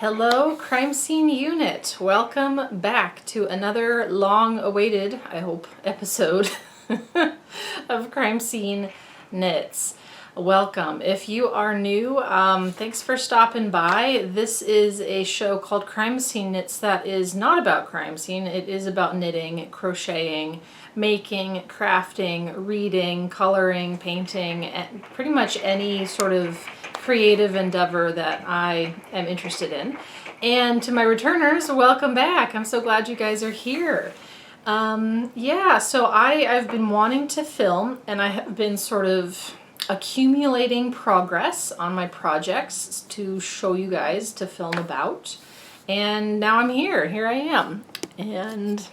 Hello, crime scene unit. Welcome back to another long-awaited, I hope, episode of Crime Scene Knits. Welcome. If you are new, thanks for stopping by. This is a show called Crime Scene Knits that is not about crime scene. It is about knitting, crocheting, making, crafting, reading, coloring, painting, and pretty much any sort of creative endeavor that I am interested in. And to my returners, welcome back. I'm so glad you guys are here. So I've been wanting to film, and I have been sort of accumulating progress on my projects to show you guys, to film about. And now I'm here. Here I am. And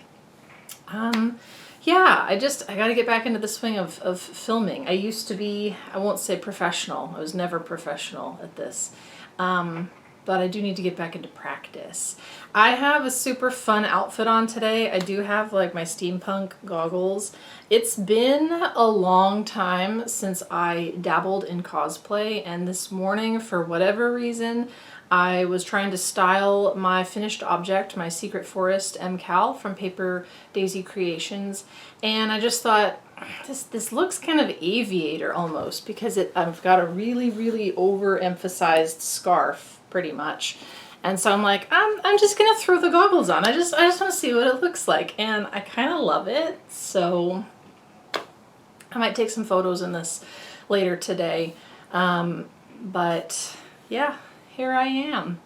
I got to get back into the swing of filming. I used to be, I won't say professional. I was never professional at this. But I do need to get back into practice. I have a super fun outfit on today. I do have like my steampunk goggles. It's been a long time since I dabbled in cosplay, and this morning, for whatever reason, I was trying to style my finished object, my Secret Forest MCal from Paper Daisy Creations, and I just thought, this looks kind of Aviator almost, because I've got a really overemphasized scarf, pretty much. And so I'm like, I'm just gonna throw the goggles on. I just want to see what it looks like, and I kind of love it. So I might take some photos in this later today. But yeah, here I am.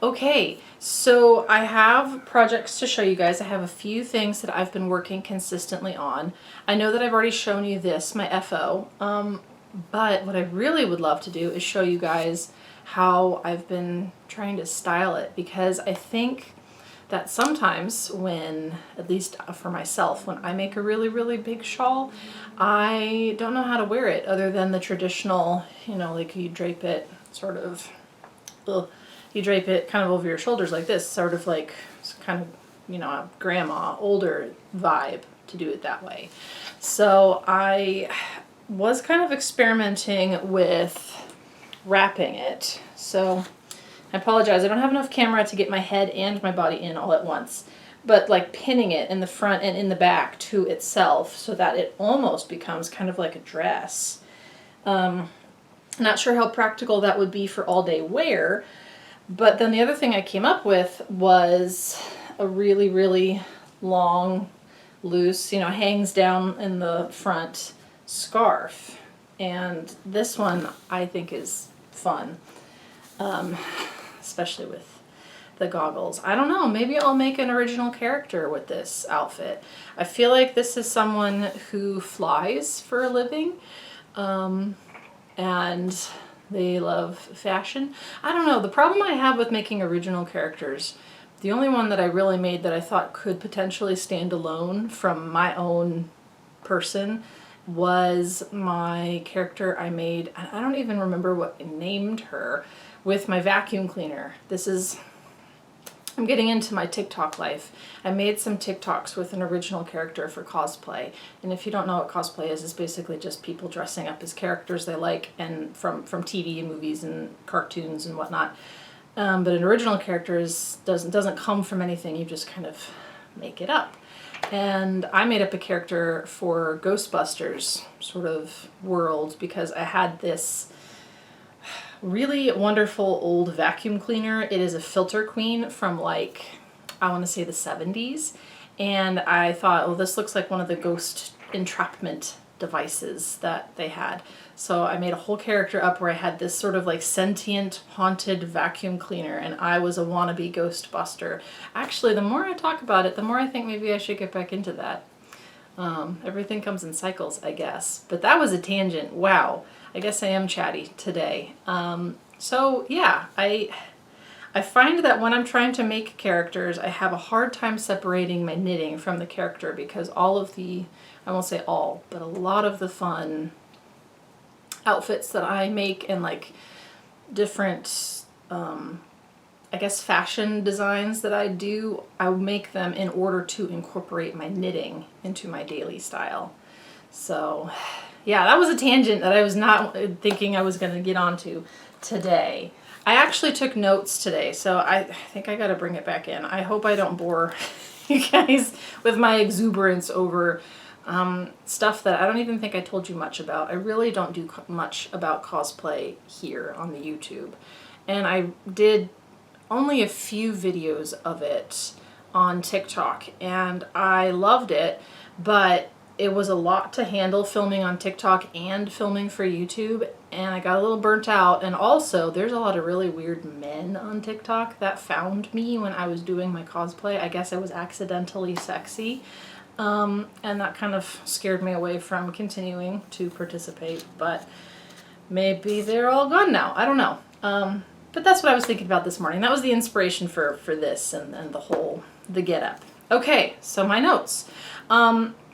Okay, so I have projects to show you guys. I have a few things that I've been working consistently on. I know that I've already shown you this, my FO, but what I really would love to do is show you guys how I've been trying to style it, because I think that sometimes when, at least for myself, when I make a really big shawl, I don't know how to wear it other than the traditional, like you drape it sort of, you drape it kind of over your shoulders like this, sort of like kind of, a grandma, older vibe to do it that way. So I was kind of experimenting with wrapping it. So I apologize, I don't have enough camera to get my head and my body in all at once, but like pinning it in the front and in the back to itself so that it almost becomes kind of like a dress. Not sure how practical that would be for all day wear, but then the other thing I came up with was a really long, loose, hangs down in the front scarf. And this one I think is fun, especially with the goggles. I don't know, maybe I'll make an original character with this outfit. I feel like this is someone who flies for a living, and they love fashion. I don't know, the problem I have with making original characters, the only one that I really made that I thought could potentially stand alone from my own person was my character I made, I don't even remember what I named her, with my vacuum cleaner. I'm getting into my TikTok life. I made some TikToks with an original character for cosplay, and if you don't know what cosplay is, it's basically just people dressing up as characters they like, and from TV and movies and cartoons and whatnot. But an original character doesn't come from anything, you just kind of make it up. And I made up a character for Ghostbusters sort of world because I had this really wonderful old vacuum cleaner. It is a Filter Queen from like, I want to say the 70s. And I thought, well, this looks like one of the ghost entrapment devices that they had. So I made a whole character up where I had this sort of like sentient, haunted vacuum cleaner, and I was a wannabe Ghostbuster. Actually, the more I talk about it, the more I think maybe I should get back into that. Everything comes in cycles, I guess. But that was a tangent. Wow. I guess I am chatty today. So yeah, I find that when I'm trying to make characters, I have a hard time separating my knitting from the character, because all of the, I won't say all, but a lot of the fun outfits that I make and like different, I guess, fashion designs that I do, I make them in order to incorporate my knitting into my daily style. So yeah, that was a tangent that I was not thinking I was going to get onto today. I actually took notes today, so I think I gotta bring it back in. I hope I don't bore you guys with my exuberance over stuff that I don't even think I told you much about. I really don't do much about cosplay here on the YouTube. And I did only a few videos of it on TikTok, and I loved it, but it was a lot to handle filming on TikTok and filming for YouTube, and I got a little burnt out. And also, there's a lot of really weird men on TikTok that found me when I was doing my cosplay. I guess I was accidentally sexy, and that kind of scared me away from continuing to participate, but maybe they're all gone now. I don't know. But that's what I was thinking about this morning. That was the inspiration for this and the get up. Okay, so my notes.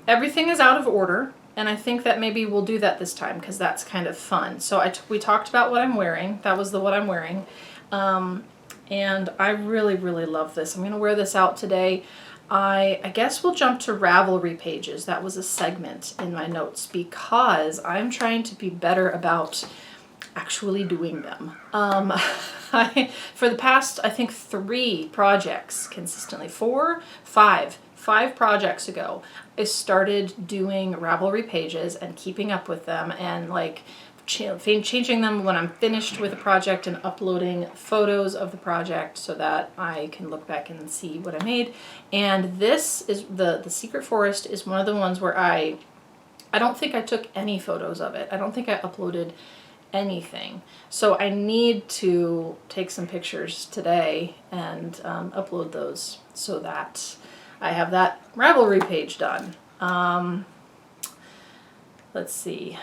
Everything is out of order, and I think that maybe we'll do that this time because that's kind of fun. So we talked about what I'm wearing. That was what I'm wearing. And I really, really love this. I'm going to wear this out today. I guess we'll jump to Ravelry pages. That was a segment in my notes because I'm trying to be better about actually doing them. For the past, I think 3 projects consistently, 5 projects ago, I started doing Ravelry pages and keeping up with them and like changing them when I'm finished with a project and uploading photos of the project so that I can look back and see what I made. And this is the Secret Forest is one of the ones where I don't think I took any photos of it. I don't think I uploaded anything. So I need to take some pictures today and upload those so that I have that Ravelry page done. Let's see.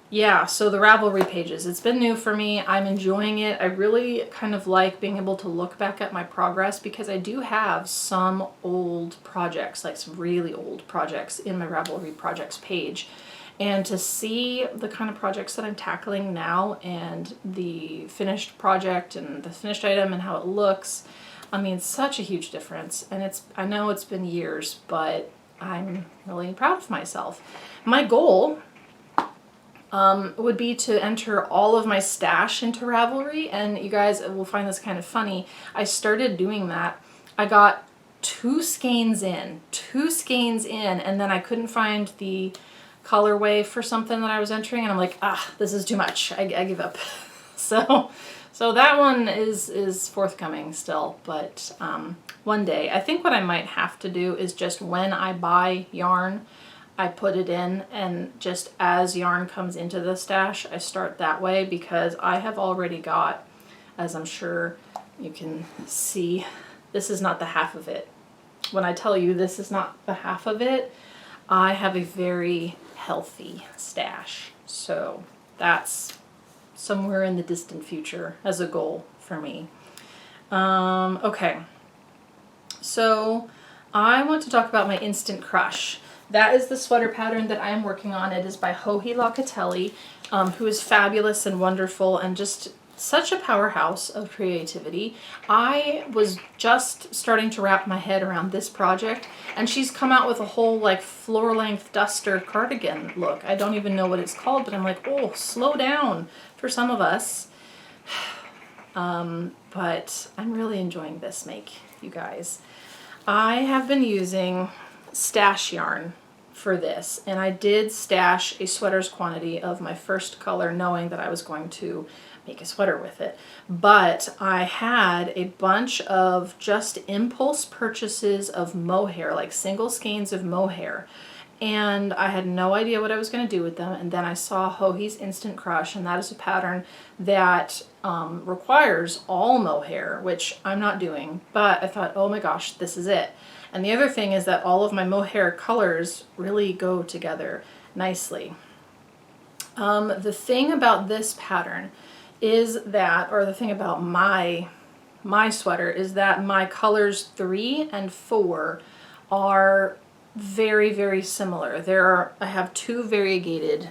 Yeah, so the Ravelry pages, it's been new for me. I'm enjoying it. I really kind of like being able to look back at my progress because I do have some old projects, like some really old projects in my Ravelry projects page. And to see the kind of projects that I'm tackling now and the finished project and the finished item and how it looks, I mean, such a huge difference. And I know it's been years, but I'm really proud of myself. My goal would be to enter all of my stash into Ravelry, and you guys will find this kind of funny. I started doing that. I got 2 skeins in, and then I couldn't find the colorway for something that I was entering, and I'm like, this is too much. I give up. So that one is forthcoming still, but one day. I think what I might have to do is just when I buy yarn, I put it in, and just as yarn comes into the stash, I start that way because I have already got, as I'm sure you can see, this is not the half of it. When I tell you this is not the half of it, I have a very healthy stash. So that's somewhere in the distant future as a goal for me. Okay, so I want to talk about my Instant Crush. That is the sweater pattern that I am working on. It is by Joji Locatelli, who is fabulous and wonderful and just such a powerhouse of creativity. I was just starting to wrap my head around this project, and she's come out with a whole like floor-length duster cardigan look. I don't even know what it's called, but I'm like, oh, slow down for some of us. But I'm really enjoying this make, you guys. I have been using stash yarn for this, and I did stash a sweater's quantity of my first color knowing that I was going to make a sweater with it. But I had a bunch of just impulse purchases of mohair, like single skeins of mohair, and I had no idea what I was going to do with them. And then I saw Joji's Instant Crush, and that is a pattern that requires all mohair, which I'm not doing, but I thought, oh my gosh, this is it. And the other thing is that all of my mohair colors really go together nicely. The thing about this pattern is that, or the thing about my sweater is that my colors 3 and 4 are very, very similar. I have 2 variegated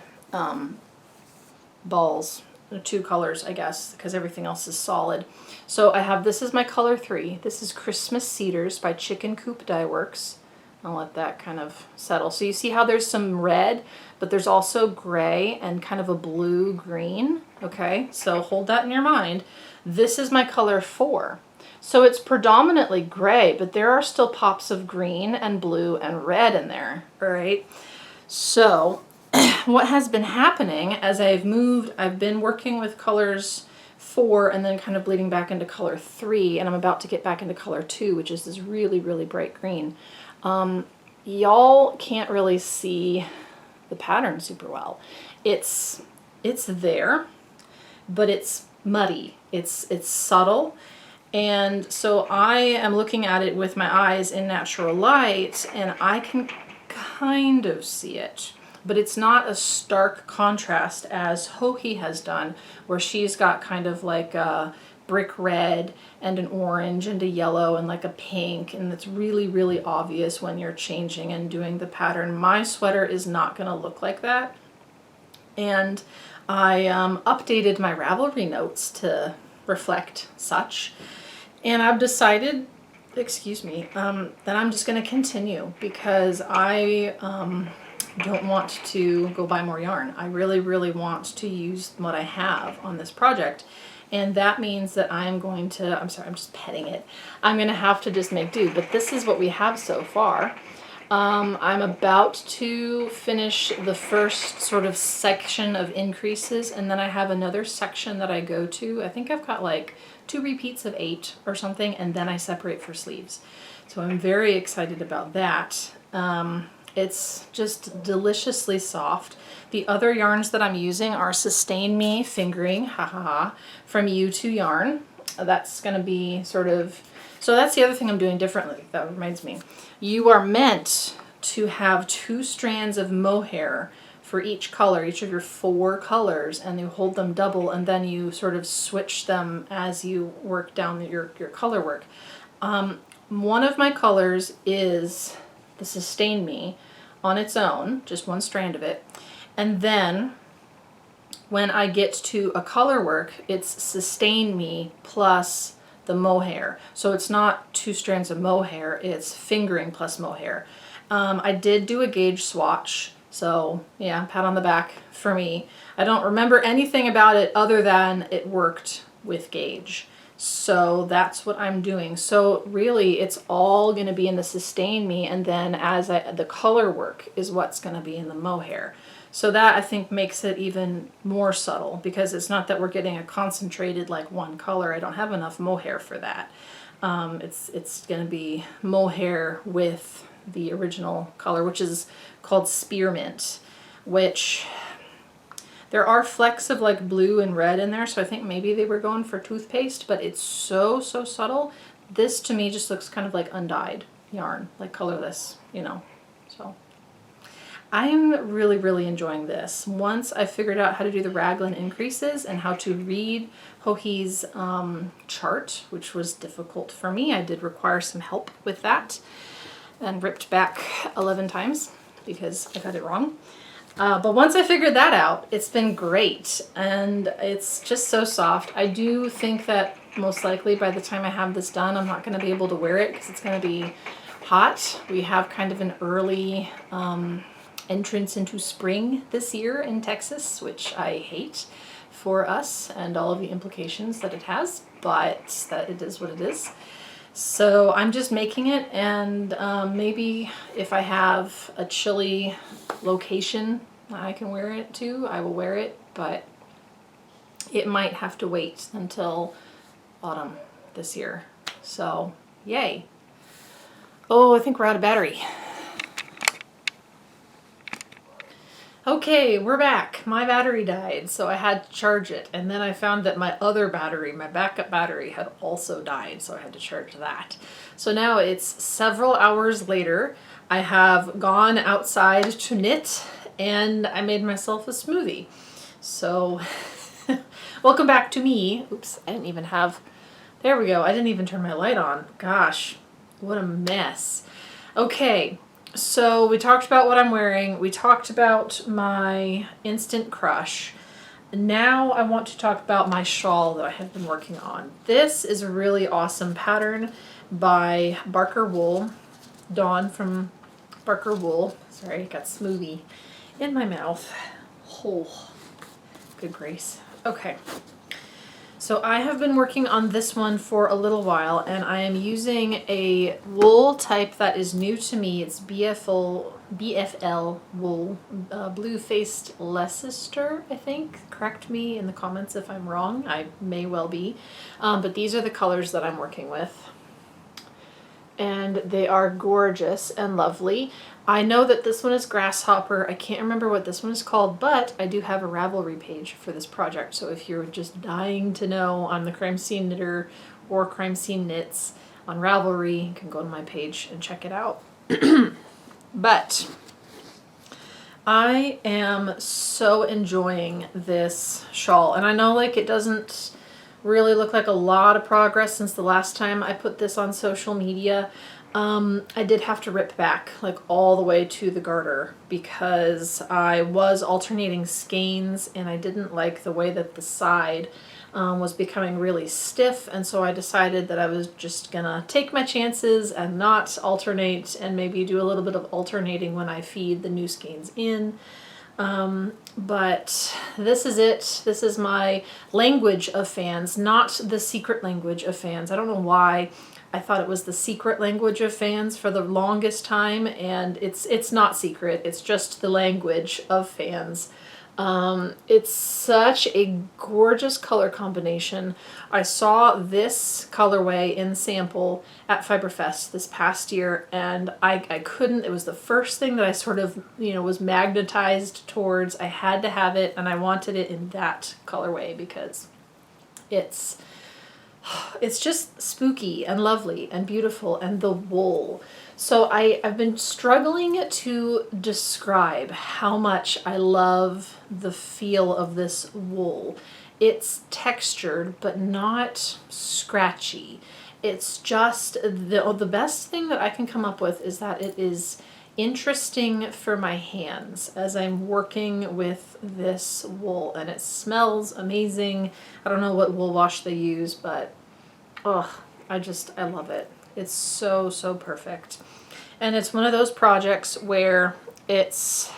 balls, 2 colors, I guess, because everything else is solid. So I have, this is my color 3. This is Christmas Cedars by Chicken Coop Dye Works. I'll let that kind of settle. So you see how there's some red, but there's also gray and kind of a blue-green, okay? So hold that in your mind. This is my color 4. So it's predominantly gray, but there are still pops of green and blue and red in there, all right? So what has been happening as I've been working with colors 4 and then kind of bleeding back into color 3, and I'm about to get back into color 2, which is this really, really bright green. Y'all can't really see the pattern super well. It's there, but it's muddy. It's subtle. And so I am looking at it with my eyes in natural light, and I can kind of see it, but it's not a stark contrast as Hohi has done, where she's got kind of like a brick red and an orange and a yellow and like a pink, and it's really, really obvious when you're changing and doing the pattern. My sweater is not going to look like that. And I updated my Ravelry notes to reflect such, and I've decided, excuse me, that I'm just going to continue, because I don't want to go buy more yarn. I really, really want to use what I have on this project. And that means that I'm going to, I'm sorry, I'm just petting it. I'm going to have to just make do, but this is what we have so far. I'm about to finish the first sort of section of increases, and then I have another section that I go to. I think I've got like 2 repeats of 8 or something, and then I separate for sleeves. So I'm very excited about that. It's just deliciously soft. The other yarns that I'm using are Sustain Me Fingering, from U2 Yarn. That's going to be sort of, so that's the other thing I'm doing differently. That reminds me. You are meant to have 2 strands of mohair for each color, each of your 4 colors, and you hold them double, and then you sort of switch them as you work down your color work. One of my colors is the Sustain Me on its own, just 1 strand of it. And then when I get to a color work, it's Sustain Me plus the mohair. So it's not 2 strands of mohair, it's fingering plus mohair. I did do a gauge swatch, so yeah, pat on the back for me. I don't remember anything about it other than it worked with gauge. So that's what I'm doing. So really it's all going to be in the Sustain Me, and then the color work is what's going to be in the mohair. So that I think makes it even more subtle, because it's not that we're getting a concentrated like 1 color. I don't have enough mohair for that. It's going to be mohair with the original color, which is called Spearmint, which there are flecks of like blue and red in there, so I think maybe they were going for toothpaste, but it's so subtle. This to me just looks kind of like undyed yarn, like colorless, you know. So I'm really, really enjoying this. Once I figured out how to do the raglan increases and how to read Hohi's chart, which was difficult for me, I did require some help with that, and ripped back 11 times because I got it wrong. But once I figured that out, it's been great, and it's just so soft. I do think that most likely by the time I have this done, I'm not going to be able to wear it because it's going to be hot. We have kind of an early entrance into spring this year in Texas, which I hate for us and all of the implications that it has, but that it is what it is. So I'm just making it, and maybe if I have a chilly location I can wear it to, I will wear it, but it might have to wait until autumn this year. So yay. Oh, I think we're out of battery. Okay, we're back. My battery died, so I had to charge it. And then I found that my other battery, my backup battery, had also died, so I had to charge that. So now it's several hours later. I have gone outside to knit, and I made myself a smoothie. So, welcome back to me. Oops, I didn't even have... There we go. I didn't even turn my light on. Gosh, what a mess. Okay. So we talked about what I'm wearing. We talked about my Instant Crush. Now I want to talk about my shawl that I have been working on. This is a really awesome pattern by Barker Wool, Dawn from Barker wool. Sorry, got smoothie in my mouth. Oh, good grace. Okay. So I have been working on this one for a little while, and I am using a wool type that is new to me. It's BFL wool, blue-faced Leicester, I think. Correct me in the comments if I'm wrong. I may well be. But these are the colors that I'm working with. And they are gorgeous and lovely. I know that this one is Grasshopper. I can't remember what this one is called, but I do have a Ravelry page for this project. So if you're just dying to know, I'm the Crime Scene Knitter or Crime Scene Knits on Ravelry. You can go to my page and check it out. But I am so enjoying this shawl. And I know like it doesn't really look like a lot of progress since the last time I put this on social media. I did have to rip back like all the way to the garter because I was alternating skeins and I didn't like the way that the side was becoming really stiff, and so I decided that I was just gonna take my chances and not alternate and maybe do a little bit of alternating when I feed the new skeins in. But this is it. This is my language of fans, not the secret language of fans. I don't know why I thought it was the secret language of fans for the longest time, and it's not secret. It's just the language of fans. It's such a gorgeous color combination. I saw this colorway in sample at Fiberfest this past year, and I couldn't, it was the first thing that I sort of, was magnetized towards. I had to have it, and I wanted it in that colorway because it's just spooky and lovely and beautiful, and the wool. So I've been struggling to describe how much I love the feel of this wool. It's textured, but not scratchy. It's just, the best thing that I can come up with is that it is interesting for my hands as I'm working with this wool, and it smells amazing. I don't know what wool wash they use, but I love it. It's so, so perfect. And it's one of those projects where it's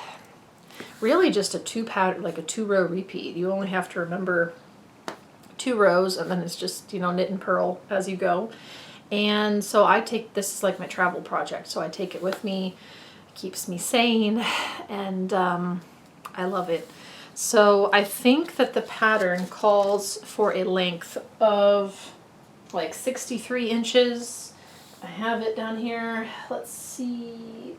really just a two-row repeat. You only have to remember 2 rows, and then it's just, knit and purl as you go. And so this is like my travel project, so I take it with me. It keeps me sane, and I love it. So I think that the pattern calls for a length of like 63 inches. I have it down here. Let's see.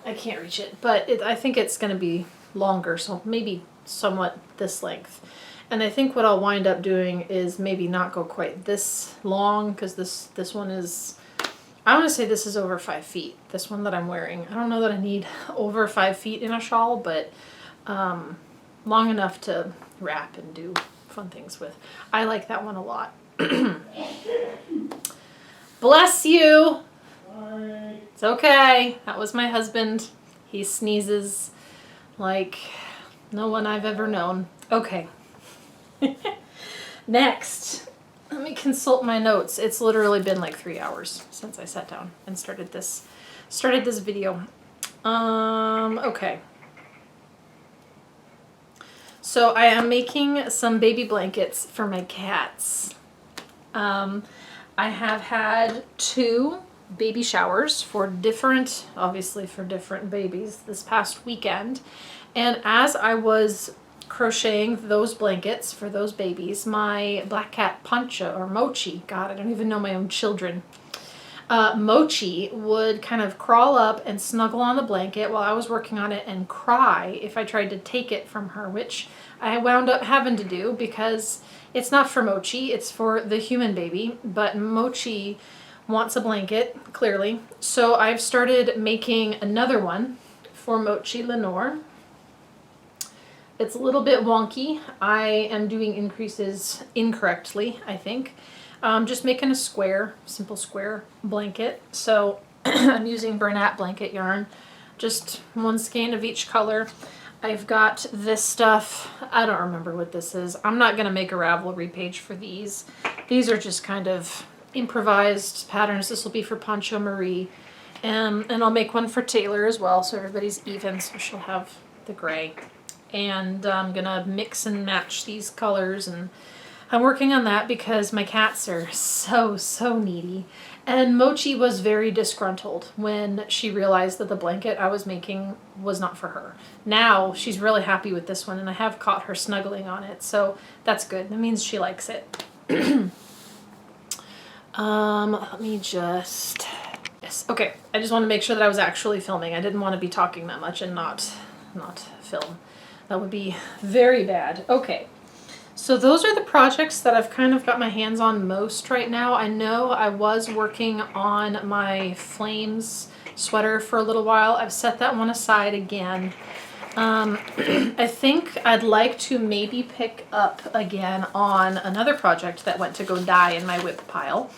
I can't reach it, but I think it's going to be longer, so maybe somewhat this length. And I think what I'll wind up doing is maybe not go quite this long, because this one is, I want to say this is over 5 feet, this one that I'm wearing. I don't know that I need over 5 feet in a shawl, but long enough to wrap and do fun things with. I like that one a lot. Bless you. Bye. It's okay. That was my husband. He sneezes like no one I've ever known. Okay. Next, let me consult my notes. It's literally been like 3 hours since I sat down and started this video. Okay. So I am making some baby blankets for my cats. I have had 2 baby showers obviously for different babies this past weekend. And as I was crocheting those blankets for those babies, my black cat Pancha, or Mochi, God, I don't even know my own children. Mochi would kind of crawl up and snuggle on the blanket while I was working on it and cry if I tried to take it from her, which I wound up having to do because it's not for Mochi, it's for the human baby, but Mochi wants a blanket, clearly. So I've started making another one for Mochi Lenore. It's a little bit wonky. I am doing increases incorrectly, I think. Just making a simple square blanket. So I'm using Bernat blanket yarn, just 1 skein of each color. I've got this stuff. I don't remember what this is. I'm not going to make a Ravelry page for these. These are just kind of improvised patterns. This will be for Poncho Marie. And I'll make one for Taylor as well, so everybody's even, so she'll have the gray. And I'm gonna mix and match these colors, and I'm working on that because my cats are so needy. And Mochi was very disgruntled when she realized that the blanket I was making was not for her. Now she's really happy with this one, and I have caught her snuggling on it, so that's good. That means she likes it. Let me just... Yes, okay. I just want to make sure that I was actually filming. I didn't want to be talking that much and not film. That would be very bad. Okay. So those are the projects that I've kind of got my hands on most right now. I know I was working on my Flames sweater for a little while. I've set that one aside again. I think I'd like to maybe pick up again on another project that went to go die in my whip pile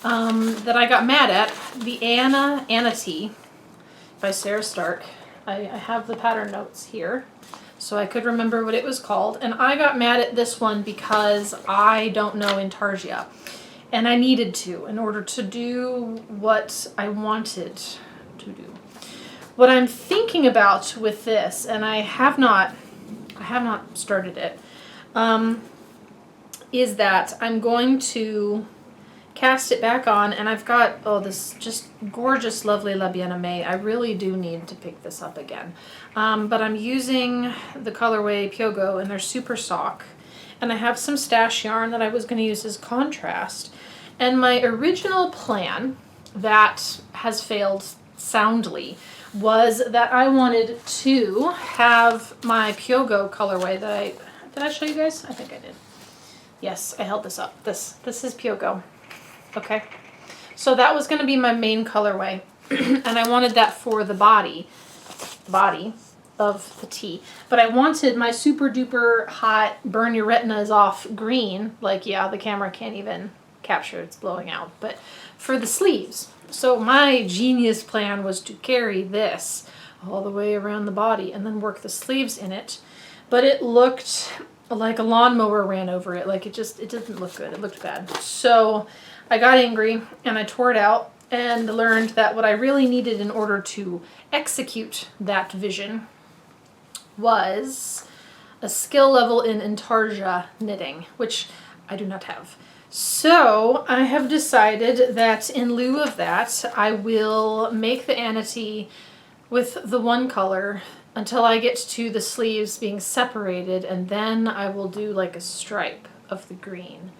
that I got mad at. The Anna T by Sarah Stark. I have the pattern notes here, so I could remember what it was called. And I got mad at this one because I don't know Intarsia. And I needed to in order to do what I wanted to do. What I'm thinking about with this, and I have not started it, is that I'm going to cast it back on, and I've got, oh, this just gorgeous, lovely La Bien-Aimée. I really do need to pick this up again. But I'm using the colorway Pyogo, and they're super sock. And I have some stash yarn that I was going to use as contrast. And my original plan, that has failed soundly, was that I wanted to have my Pyogo colorway that did I show you guys? I think I did. Yes, I held this up. This is Pyogo. Okay, so that was going to be my main colorway, and I wanted that for the body of the tee. But I wanted my super duper hot burn your retinas off green, like, yeah, the camera can't even capture, it's blowing out, but for the sleeves. So my genius plan was to carry this all the way around the body and then work the sleeves in it, but it looked like a lawnmower ran over it. Like, it didn't look good. It looked bad. So I got angry and I tore it out and learned that what I really needed in order to execute that vision was a skill level in Intarsia knitting, which I do not have. So I have decided that in lieu of that, I will make the Anity with the one color until I get to the sleeves being separated, and then I will do like a stripe of the green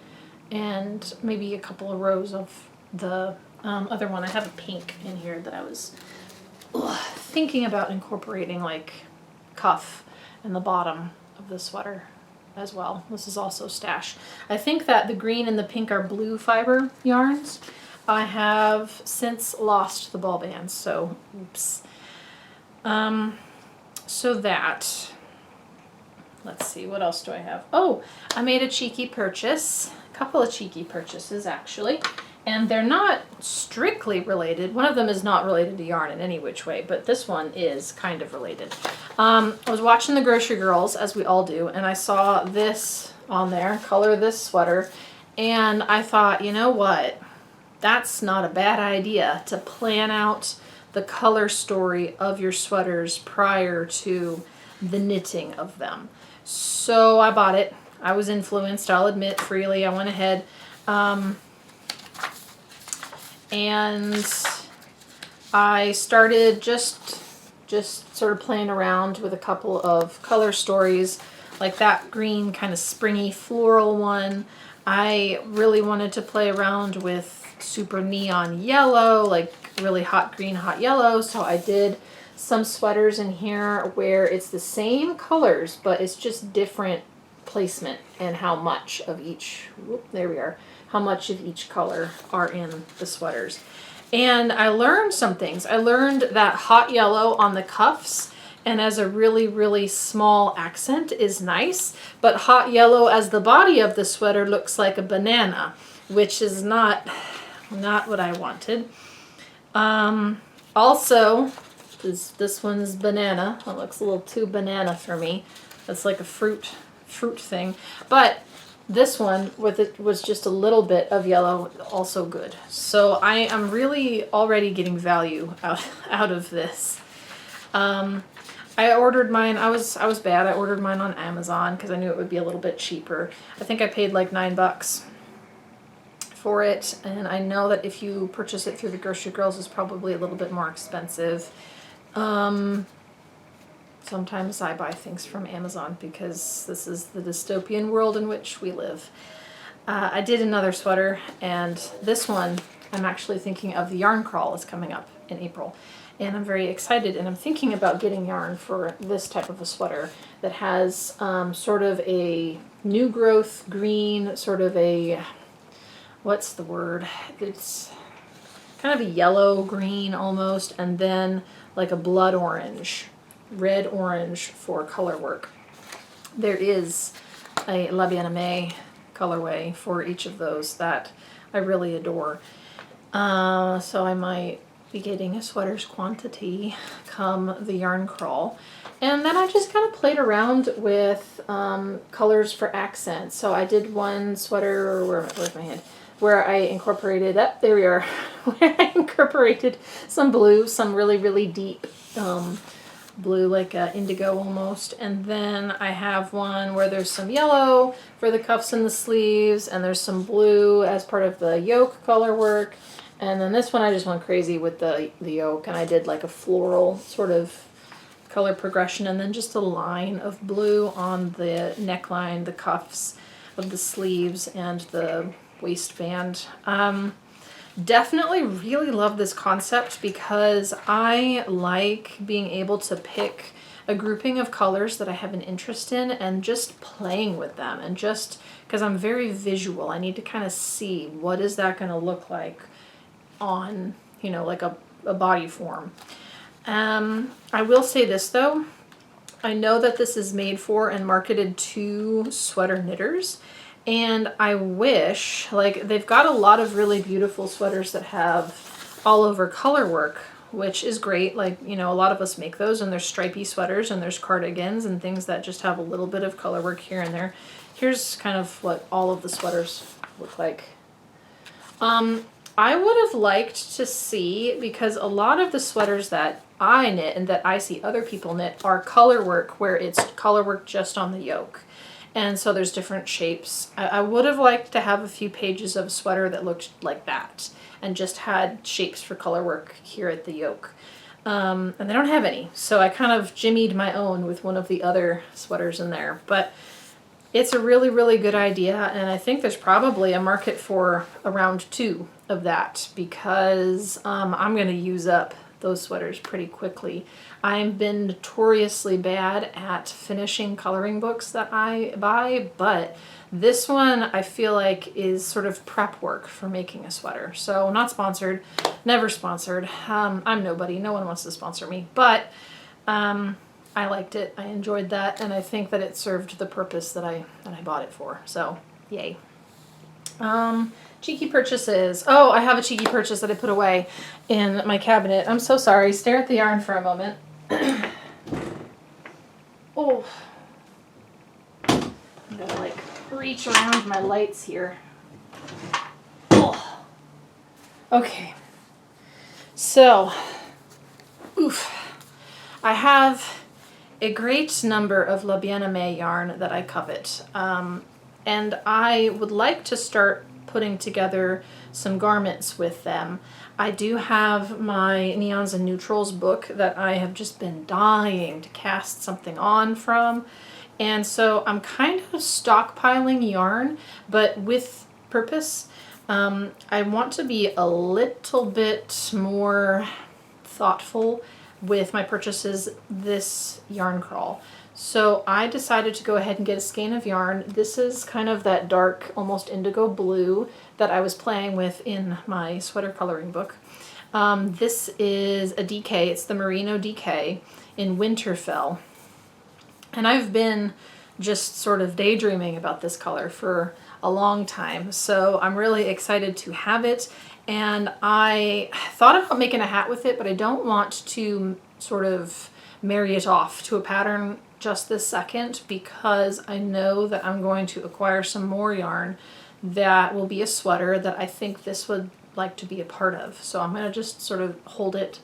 and maybe a couple of rows of the other one. I have a pink in here that I was thinking about incorporating, like cuff in the bottom of the sweater as well. This is also stash. I think that the green and the pink are blue fiber yarns. I have since lost the ball bands, so oops. So that, let's see, what else do I have? Oh, I made a cheeky purchase, a couple of cheeky purchases actually, and they're not strictly related. One of them is not related to yarn in any which way, but this one is kind of related. I was watching the Grocery Girls, as we all do, and I saw this on there, color this sweater, and I thought, you know what? That's not a bad idea to plan out the color story of your sweaters prior to the knitting of them. So I bought it. I was influenced, I'll admit freely. I went ahead and I started just sort of playing around with a couple of color stories, like that green kind of springy floral one. I really wanted to play around with super neon yellow, like really hot green, hot yellow. So I did some sweaters in here where it's the same colors, but it's just different placement and how much of each, there we are, how much of each color are in the sweaters. And I learned some things. I learned that hot yellow on the cuffs and as a really, really small accent is nice, but hot yellow as the body of the sweater looks like a banana, which is not what I wanted. Also, this one's banana. It looks a little too banana for me. That's like a fruit thing. But This one with it was just a little bit of yellow, also good. So I am really already getting value out of this. I ordered mine. I was bad. I ordered mine on Amazon because I knew it would be a little bit cheaper. I think I paid like $9 for it, and I know that if you purchase it through the Grocery Girls, it's probably a little bit more expensive. Sometimes I buy things from Amazon because this is the dystopian world in which we live. I did another sweater, and this one I'm actually thinking of. The yarn crawl is coming up in April, and I'm very excited, and I'm thinking about getting yarn for this type of a sweater that has sort of a new growth green, sort of a, what's the word? It's kind of a yellow green almost, and then like a blood orange, red orange for color work. There is a La Bien-Aimée colorway for each of those that I really adore. So I might be getting a sweater's quantity come the yarn crawl. And then I just kind of played around with colors for accents. So I did one sweater, where's my hand? Where I incorporated, there we are, where I incorporated some blue, some really, really deep blue, like indigo almost. And then I have one where there's some yellow for the cuffs and the sleeves, and there's some blue as part of the yoke color work. And then this one I just went crazy with the yoke, and I did like a floral sort of color progression, and then just a line of blue on the neckline, the cuffs of the sleeves, and the waistband. Definitely really love this concept because I like being able to pick a grouping of colors that I have an interest in and just playing with them, and just because I'm very visual, I need to kind of see what is that going to look like on, you know, like a body form. I will say this though, I know that this is made for and marketed to sweater knitters, and I wish, like, they've got a lot of really beautiful sweaters that have all over color work, which is great. Like, you know, a lot of us make those, and there's stripy sweaters and there's cardigans and things that just have a little bit of color work here and there. Here's kind of what all of the sweaters look like. I would have liked to see, because a lot of the sweaters that I knit and that I see other people knit are color work, where it's color work just on the yoke. And so there's different shapes. I would have liked to have a few pages of a sweater that looked like that and just had shapes for color work here at the yoke. And they don't have any, so I kind of jimmied my own with one of the other sweaters in there. But it's a really, really good idea, and I think there's probably a market for around 2 of that, because I'm going to use up those sweaters pretty quickly. I've been notoriously bad at finishing coloring books that I buy, but this one I feel like is sort of prep work for making a sweater. So not sponsored, never sponsored. I'm nobody, no one wants to sponsor me, but I liked it, I enjoyed that, and I think that it served the purpose that I bought it for, so yay. Cheeky purchases. Oh, I have a cheeky purchase that I put away in my cabinet. I'm so sorry. Stare at the yarn for a moment. Oh. I'm gonna like reach around my lights here. Oh. Okay. So, I have a great number of La Bien-Aimée yarn that I covet. And I would like to start putting together some garments with them. I do have my Neons and Neutrals book that I have just been dying to cast something on from. And so I'm kind of stockpiling yarn, but with purpose. I want to be a little bit more thoughtful with my purchases this yarn crawl. So I decided to go ahead and get a skein of yarn. This is kind of that dark, almost indigo blue that I was playing with in my sweater coloring book. This is a DK. It's the Merino DK in Winterfell. And I've been just sort of daydreaming about this color for a long time. So I'm really excited to have it. And I thought about making a hat with it, but I don't want to sort of marry it off to a pattern just this second because I know that I'm going to acquire some more yarn that will be a sweater that I think this would like to be a part of. So I'm going to just sort of hold it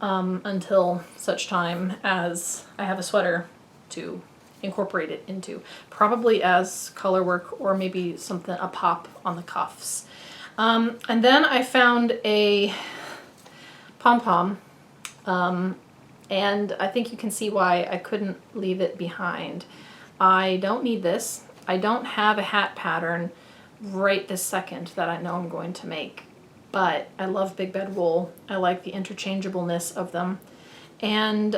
until such time as I have a sweater to incorporate it into, probably as color work or maybe something, a pop on the cuffs. And then I found a pom-pom, and I think you can see why I couldn't leave it behind. I don't need this. I don't have a hat pattern right this second that I know I'm going to make, but I love big bed wool. I like the interchangeableness of them. And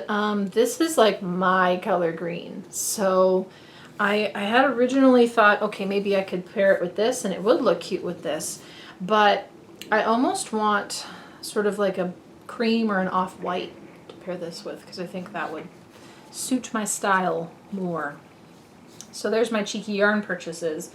this is like my color green. So I had originally thought, okay, maybe I could pair it with this and it would look cute with this, but I almost want sort of like a cream or an off-white to pair this with because I think that would suit my style more. So there's my cheeky yarn purchases.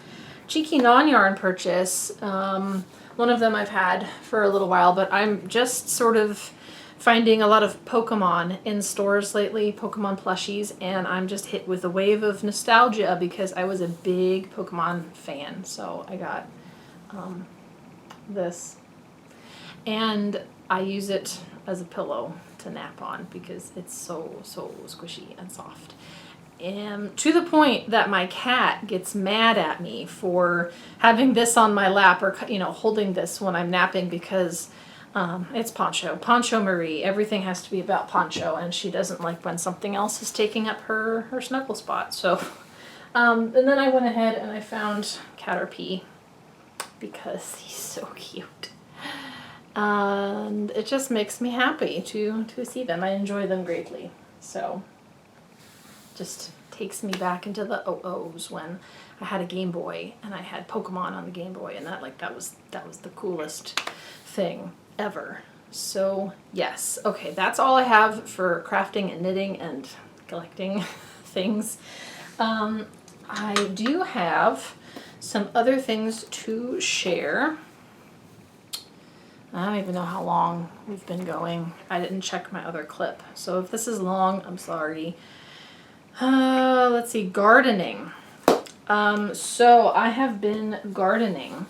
Cheeky non-yarn purchase, one of them I've had for a little while, but I'm just sort of finding a lot of Pokemon in stores lately, Pokemon plushies, and I'm just hit with a wave of nostalgia because I was a big Pokemon fan. So I got this, and I use it as a pillow to nap on because it's so squishy and soft. And to the point that my cat gets mad at me for having this on my lap or, you know, holding this when I'm napping because it's Poncho Marie. Everything has to be about Poncho, and she doesn't like when something else is taking up her snuggle spot. So, and then I went ahead and I found Caterpie because he's so cute. And it just makes me happy to see them. I enjoy them greatly. So, just takes me back into the oh-ohs when I had a Game Boy and I had Pokemon on the Game Boy, and that was the coolest thing ever. So yes, okay, that's all I have for crafting and knitting and collecting things. I do have some other things to share. I don't even know how long we've been going. I didn't check my other clip, so if this is long, I'm sorry. Let's see, gardening. So I have been gardening.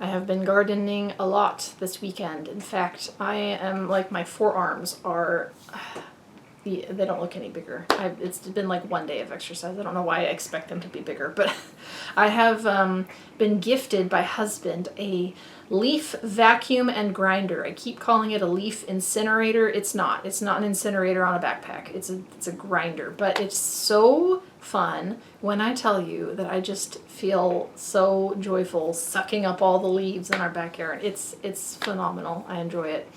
I have been gardening a lot this weekend. In fact, I am like, my forearms are, they don't look any bigger. It's been like one day of exercise. I don't know why I expect them to be bigger, but I have been gifted by husband a leaf vacuum and grinder. I keep calling it a leaf incinerator. It's not. It's not an incinerator on a backpack. It's a grinder, but it's so fun when I tell you that I just feel so joyful sucking up all the leaves in our backyard. It's phenomenal. I enjoy it.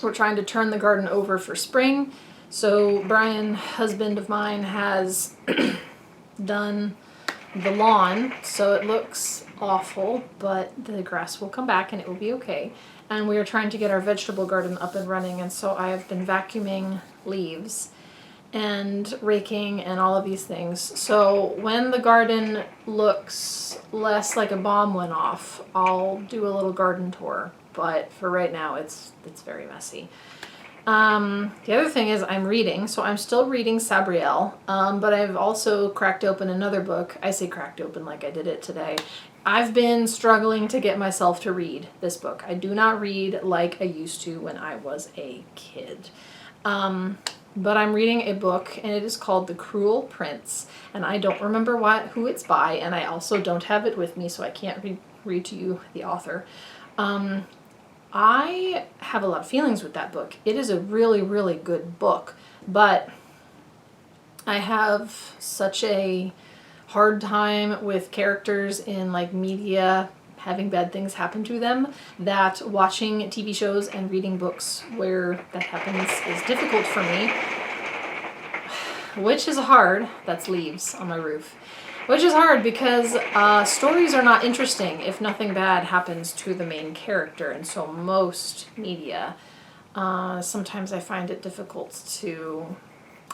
We're trying to turn the garden over for spring. So Brian, husband of mine, has done the lawn, so it looks awful, but the grass will come back and it will be okay. And we are trying to get our vegetable garden up and running, and so I have been vacuuming leaves and raking and all of these things. So when the garden looks less like a bomb went off, I'll do a little garden tour. But for right now, it's very messy. The other thing is I'm reading, so I'm still reading Sabriel, but I've also cracked open another book. I say cracked open like I did it today. I've been struggling to get myself to read this book. I do not read like I used to when I was a kid. But I'm reading a book, and it is called The Cruel Prince, and I don't remember who it's by, and I also don't have it with me, so I can't read to you the author. I have a lot of feelings with that book. It is a really, really good book, but I have such a hard time with characters in like media having bad things happen to them that watching TV shows and reading books where that happens is difficult for me, which is hard. That's leaves on my roof. Which is hard because stories are not interesting if nothing bad happens to the main character, and so most media, sometimes I find it difficult to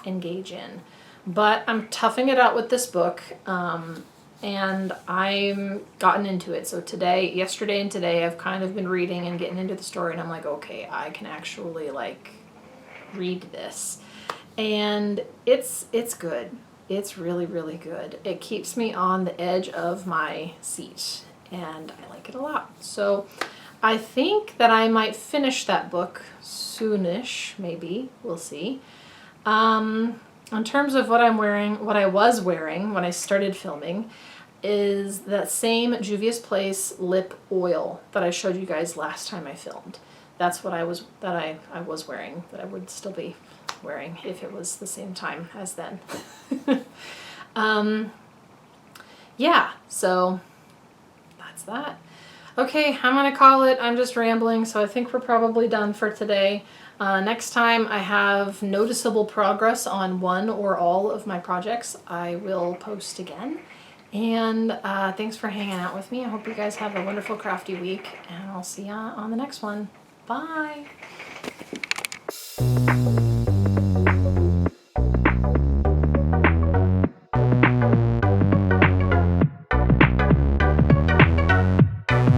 engage in. But I'm toughing it out with this book, and I'm gotten into it. So yesterday and today, I've kind of been reading and getting into the story, and I'm like, okay, I can actually like read this. and it's good. It's really, really good. It keeps me on the edge of my seat, and I like it a lot. So I think that I might finish that book soonish, maybe. We'll see. In terms of what I'm wearing, what I was wearing when I started filming is that same Juvia's Place lip oil that I showed you guys last time I filmed. That's what I was wearing, that I would still be wearing if it was the same time as then. Yeah, so that's that. Okay, I'm gonna call it. I'm just rambling, so I think we're probably done for today. Next time I have noticeable progress on one or all of my projects, I will post again. And thanks for hanging out with me. I hope you guys have a wonderful crafty week, and I'll see you on the next one. Bye!